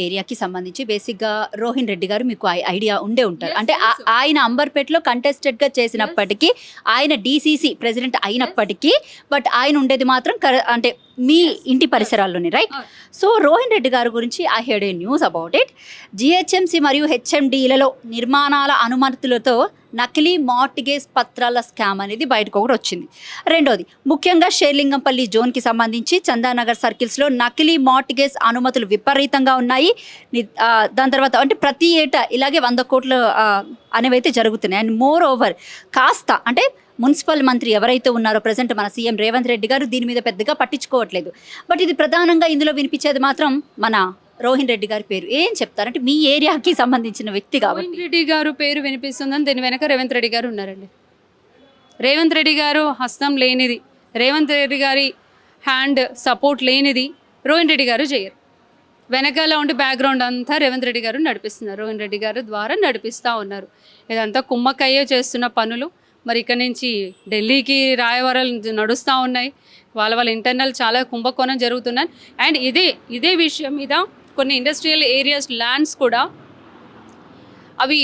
ఏరియాకి సంబంధించి బేసిక్‌గా రోహిన్ రెడ్డి గారు మీకు ఐడియా ఉండే ఉంటారు. అంటే ఆయన అంబర్‌పేటలో కంటెస్టెడ్‌గా చేసినప్పటికీ, ఆయన డీసీసీ ప్రెసిడెంట్ అయినప్పటికీ, బట్ ఆయన ఉండేది మాత్రం అంటే మీ ఇంటి పరిసరాల్లోనే, రైట్? సో రోహిన్ రెడ్డి గారి గురించి I head A news about it. GHMC మరియు హెచ్ఎండిలలో నిర్మాణాల అనుమతులతో నకిలీ మార్టిగేజ్ పత్రాల స్కామ్ అనేది బయటకు ఒకటి వచ్చింది. రెండోది, ముఖ్యంగా షేర్లింగంపల్లి జోన్కి సంబంధించి చందానగర్ సర్కిల్స్లో నకిలీ మార్టిగేజ్ అనుమతులు విపరీతంగా ఉన్నాయి. దాని తర్వాత అంటే ప్రతి ఏటా ఇలాగే 100 కోట్లు అనేవి అయితే జరుగుతున్నాయి. అండ్ మోర్ ఓవర్ కాస్త అంటే మున్సిపల్ మంత్రి ఎవరైతే ఉన్నారో ప్రజెంట్ మన సీఎం రేవంత్ రెడ్డి గారు దీని మీద పెద్దగా పట్టించుకోవట్లేదు. బట్ ఇది ప్రధానంగా ఇందులో వినిపించేది మాత్రం మన రోహిన్ రెడ్డి గారి పేరు. ఏం చెప్తారంటే మీ ఏరియాకి సంబంధించిన వ్యక్తి కాబట్టి రోహిన్ రెడ్డి గారు పేరు వినిపిస్తుందని దీని వెనక రేవంత్ రెడ్డి గారు ఉన్నారండి. రేవంత్ రెడ్డి గారు హస్తం లేనిది, రేవంత్ రెడ్డి గారి హ్యాండ్ సపోర్ట్ లేనిది రోహిన్ రెడ్డి గారు చేయరు. వెనకాల ఉండి బ్యాక్గ్రౌండ్ అంతా రేవంత్ రెడ్డి గారు నడిపిస్తున్నారు. రోహిన్ రెడ్డి గారు ద్వారా నడిపిస్తూ ఉన్నారు. ఇదంతా కుమ్మక్కయ్యే చేస్తున్న పనులు. మరి ఇక్కడ నుంచి ఢిల్లీకి రాయవరాలు నడుస్తూ ఉన్నాయి. వాళ్ళ ఇంటర్నల్ చాలా కుంభకోణం జరుగుతున్నాయి. అండ్ ఇదే విషయం మీద కొన్ని ఇండస్ట్రియల్ ఏరియాస్ ల్యాండ్స్ కూడా అవి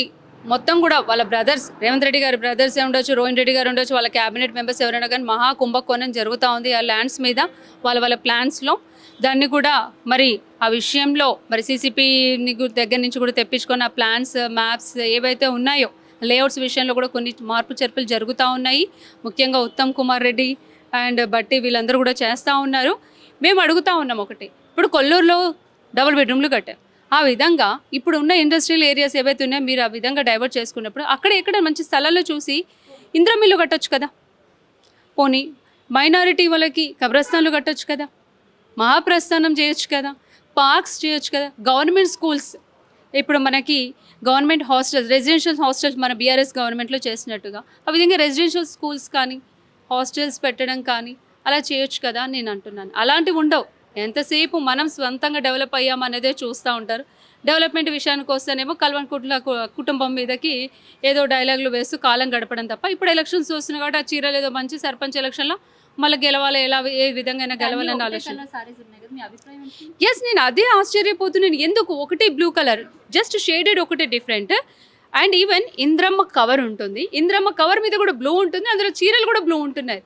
మొత్తం కూడా వాళ్ళ బ్రదర్స్, రేవంత్ రెడ్డి గారి బ్రదర్స్ ఉండొచ్చు, రోహిన్ రెడ్డి గారు ఉండొచ్చు, వాళ్ళ క్యాబినెట్ మెంబర్స్ ఎవరైనా కానీ మహా కుంభకోణం జరుగుతూ ఉంది ఆ ల్యాండ్స్ మీద వాళ్ళ ప్లాన్స్లో. దాన్ని కూడా మరి ఆ విషయంలో మరి సీసీపీని దగ్గర నుంచి కూడా తెప్పించుకొని ఆ ప్లాన్స్, మ్యాప్స్ ఏవైతే ఉన్నాయో లేఅవుట్స్ విషయంలో కూడా కొన్ని మార్పు చేర్పులు జరుగుతూ ఉన్నాయి. ముఖ్యంగా ఉత్తమ్ కుమార్ రెడ్డి అండ్ బట్టి వీళ్ళందరూ కూడా చేస్తూ ఉన్నారు. మేము అడుగుతూ ఉన్నాం ఒకటి, ఇప్పుడు కొల్లూరులో డబుల్ బెడ్రూమ్లు కట్టారు. ఆ విధంగా ఇప్పుడు ఉన్న ఇండస్ట్రియల్ ఏరియాస్ ఏవైతే ఉన్నాయో మీరు ఆ విధంగా డైవర్ట్ చేసుకున్నప్పుడు అక్కడ ఎక్కడ మంచి స్థలాల్లో చూసి ఇంద్రమిల్లు కట్టొచ్చు కదా, పోనీ మైనారిటీ వాళ్ళకి కబ్రస్థాన్లు కట్టొచ్చు కదా, మహాప్రస్థానం చేయొచ్చు కదా, పార్క్స్ చేయొచ్చు కదా, గవర్నమెంట్ స్కూల్స్ ఇప్పుడు మనకి గవర్నమెంట్ హాస్టల్స్, రెసిడెన్షియల్ హాస్టల్స్ మన బీఆర్ఎస్ గవర్నమెంట్లో చేసినట్టుగా ఆ విధంగా రెసిడెన్షియల్ స్కూల్స్ కానీ హాస్టల్స్ పెట్టడం కానీ అలా చేయొచ్చు కదా అని నేను అంటున్నాను. అలాంటివి ఉండవు. ఎంతసేపు మనం స్వంతంగా డెవలప్ అయ్యామనేదే చూస్తూ ఉంటారు. డెవలప్మెంట్ విషయానికి వస్తేనేమో కల్వన్కుట్ల కుటుంబం మీదకి ఏదో డైలాగులు వేస్తూ కాలం గడపడం తప్ప, ఇప్పుడు ఎలక్షన్స్ వస్తున్నాయి కాబట్టి ఆ చీరలు ఏదో మంచి సర్పంచ్ ఎలక్షన్లో మళ్ళీ గెలవాలి, ఎలా ఏ విధంగా గెలవాలని ఆలోచన. ఎస్, నేను అదే ఆశ్చర్యపోతున్నాను. ఎందుకు ఒకటి బ్లూ కలర్, జస్ట్ షేడెడ్ ఒకటి different. And even Indiramma cover ఉంటుంది, ఇంద్రమ్మ కవర్ మీద కూడా బ్లూ ఉంటుంది, అందులో చీరలు కూడా బ్లూ ఉంటున్నాయి.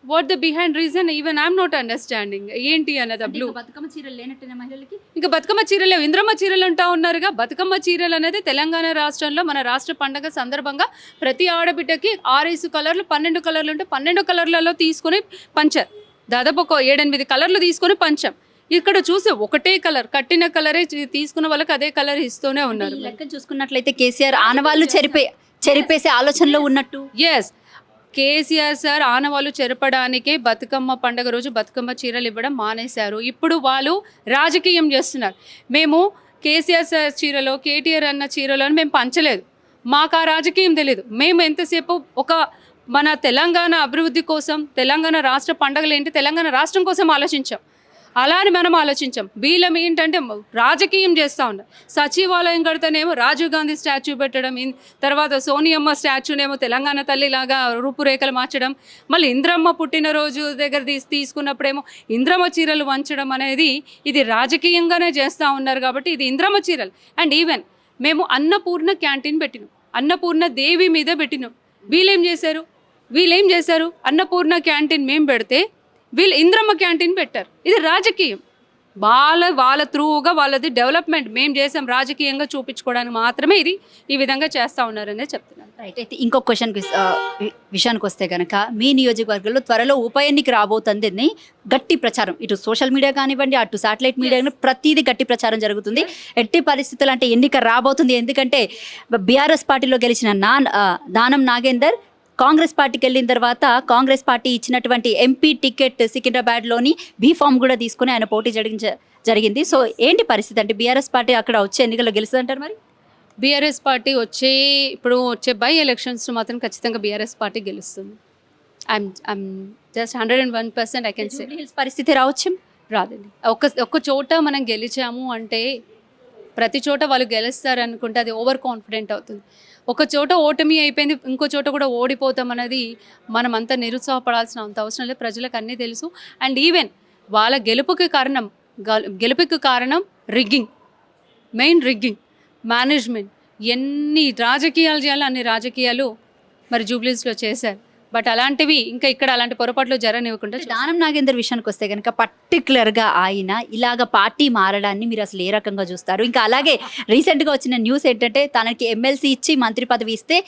What the behind reason even I'm not understanding. ఏంటి అన్నది బ్లూ. బతుకమ్మ చీరలు లేనట్టునే మహిళలకి ఇంకా బతుకమ్మ చీరలు, ఇంద్రమ్మ చీరలు అంటా ఉన్నారుగా. బతుకమ్మ చీరలు అనేది తెలంగాణ రాష్ట్రంలో మన రాష్ట్ర పండగ సందర్భంగా ప్రతి ఆడబిడ్డకి 6 కలర్లు 12 కలర్లు ఉంటే 12 కలర్లలో తీసుకొని పంచారు. దాదాపు ఒక 7-8 కలర్లు తీసుకొని పంచాం. ఇక్కడ చూసి ఒకటే కలర్, కట్టిన కలరే తీసుకున్న వాళ్ళకి అదే కలర్ ఇస్తూనే ఉన్నారు. లెక్క చూసుకున్నట్లయితే కేసీఆర్ ఆనవాళ్ళు చెరిపేసే ఆలోచనలో ఉన్నట్టు. ఎస్, కేసీఆర్ సార్ ఆనవాళ్ళు చెరపడానికే బతుకమ్మ పండుగ రోజు బతుకమ్మ చీరలు ఇవ్వడం మానేశారు. ఇప్పుడు వాళ్ళు రాజకీయం చేస్తున్నారు. మేము కేసీఆర్ సార్ చీరలో, కేటీఆర్ అన్న చీరలో మేము పంచలేదు, మాకు ఆ రాజకీయం తెలియదు. మేము ఎంతసేపు మన తెలంగాణ అభివృద్ధి కోసం, తెలంగాణ రాష్ట్ర పండుగలు ఏంటి, తెలంగాణ రాష్ట్రం కోసం ఆలోచించాం. అలా అని మనం ఆలోచించాం. వీళ్ళం ఏంటంటే రాజకీయం చేస్తూ ఉన్నారు. సచివాలయం కడితేనేమో రాజీవ్ గాంధీ స్టాచ్యూ పెట్టడం, తర్వాత సోనియమ్మ స్టాచ్యూనేమో తెలంగాణ తల్లిలాగా రూపురేఖలు మార్చడం, మళ్ళీ ఇంద్రమ్మ పుట్టినరోజు దగ్గర తీసుకున్నప్పుడేమో ఇంద్రమ్మ చీరలు వంచడం అనేది ఇది రాజకీయంగానే చేస్తూ ఉన్నారు. కాబట్టి ఇది ఇంద్రమ్మ చీరలు. అండ్ ఈవెన్ మేము అన్నపూర్ణ క్యాంటీన్ పెట్టినాం, అన్నపూర్ణ దేవి మీద పెట్టినాం. వీళ్ళేం చేశారు, అన్నపూర్ణ క్యాంటీన్ మేము పెడితే వీళ్ళు ఇంద్రమ్మ క్యాంటీన్ పెట్టారు. ఇది రాజకీయం. వాళ్ళ త్రూగా వాళ్ళది డెవలప్మెంట్ మేము చేసాం, రాజకీయంగా చూపించుకోవడానికి మాత్రమే ఇది ఈ విధంగా చేస్తూ ఉన్నారనే చెప్తున్నాను. రైట్. అయితే ఇంకొక క్వశ్చన్ విషయానికి వస్తే కనుక మీ నియోజకవర్గంలో త్వరలో ఉప ఎన్నిక రాబోతుందని గట్టి ప్రచారం, ఇటు సోషల్ మీడియా కానివ్వండి, అటు శాటిలైట్ మీడియా కానీ ప్రతిదీ గట్టి ప్రచారం జరుగుతుంది. ఎట్టి పరిస్థితులు అంటే ఎన్నిక రాబోతుంది. ఎందుకంటే బీఆర్ఎస్ పార్టీలో గెలిచిన దానం నాగేందర్ కాంగ్రెస్ పార్టీకి వెళ్ళిన తర్వాత కాంగ్రెస్ పార్టీ ఇచ్చినటువంటి ఎంపీ టికెట్ సికింద్రాబాద్లోని బీఫామ్ కూడా తీసుకుని ఆయన పోటీ జరిగింది. సో ఏంటి పరిస్థితి అంటే బీఆర్ఎస్ పార్టీ అక్కడ వచ్చే ఎన్నికల్లో గెలుస్తుందంటారు? మరి బీఆర్ఎస్ పార్టీ ఇప్పుడు వచ్చే బై ఎలక్షన్స్ మాత్రం ఖచ్చితంగా బీఆర్ఎస్ పార్టీ గెలుస్తుంది. I'm just 101% I can say. పరిస్థితి రాదండి. ఒక్క చోట మనం గెలిచాము అంటే ప్రతి చోట వాళ్ళు గెలుస్తారు అనుకుంటే అది ఓవర్ కాన్ఫిడెంట్ అవుతుంది. ఒక చోట ఓటమి అయిపోయింది, ఇంకో చోట కూడా ఓడిపోతాం అనేది మనం అంతా నిరుత్సాహపడాల్సిన అంత అవసరం లేదు. ప్రజలకు అన్నీ తెలుసు. అండ్ ఈవెన్ వాళ్ళ గెలుపుకి కారణం రిగ్గింగ్. మెయిన్ రిగ్గింగ్, మేనేజ్మెంట్, ఎన్ని రాజకీయాలు చేయాలో అన్ని రాజకీయాలు మరి జూబ్లీస్లో చేశారు. బట్ అలాంటివి ఇంకా ఇక్కడ అలాంటి పొరపాట్లు జరగనివ్వకుండా దానం నాగేందర్ విషయానికి వస్తే కనుక పర్టికులర్గా ఆయన ఇలాగ పార్టీ మారడాన్ని మీరు అసలు ఏ రకంగా చూస్తారు? ఇంకా అలాగే రీసెంట్గా వచ్చిన న్యూస్ ఏంటంటే తనకి ఎమ్మెల్సీ ఇచ్చి మంత్రి పదవి ఇస్తే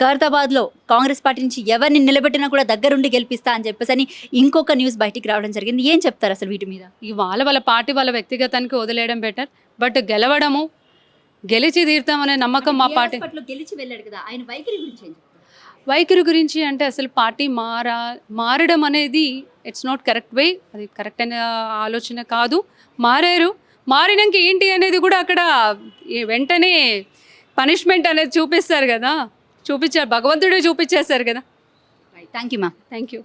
ఖైరతాబాద్లో కాంగ్రెస్ పార్టీ నుంచి ఎవరిని నిలబెట్టినా కూడా దగ్గరుండి గెలిపిస్తా అని చెప్పేసి అని ఇంకొక న్యూస్ బయటికి రావడం జరిగింది. ఏం చెప్తారు అసలు వీటి మీద? ఈ వాళ్ళ పార్టీ వాళ్ళ వ్యక్తిగతానికి వదిలేయడం బెటర్. బట్ గెలవడము, గెలిచి తీరుతామనే నమ్మకం మా పార్టీ. గెలిచి వెళ్ళాడు కదా, ఆయన వైఖరి గురించి ఏం చెప్తారు? వైఖరి గురించి అంటే అసలు పార్టీ మారడం అనేది ఇట్స్ నాట్ కరెక్ట్ వే, అది కరెక్ట్ అనే ఆలోచన కాదు. మారినాక ఏంటి అనేది కూడా అక్కడ వెంటనే పనిష్మెంట్ అనేది చూపిస్తారు కదా, చూపించారు, భగవంతుడే చూపించేస్తారు కదా. Thank you ma'am. Thank you.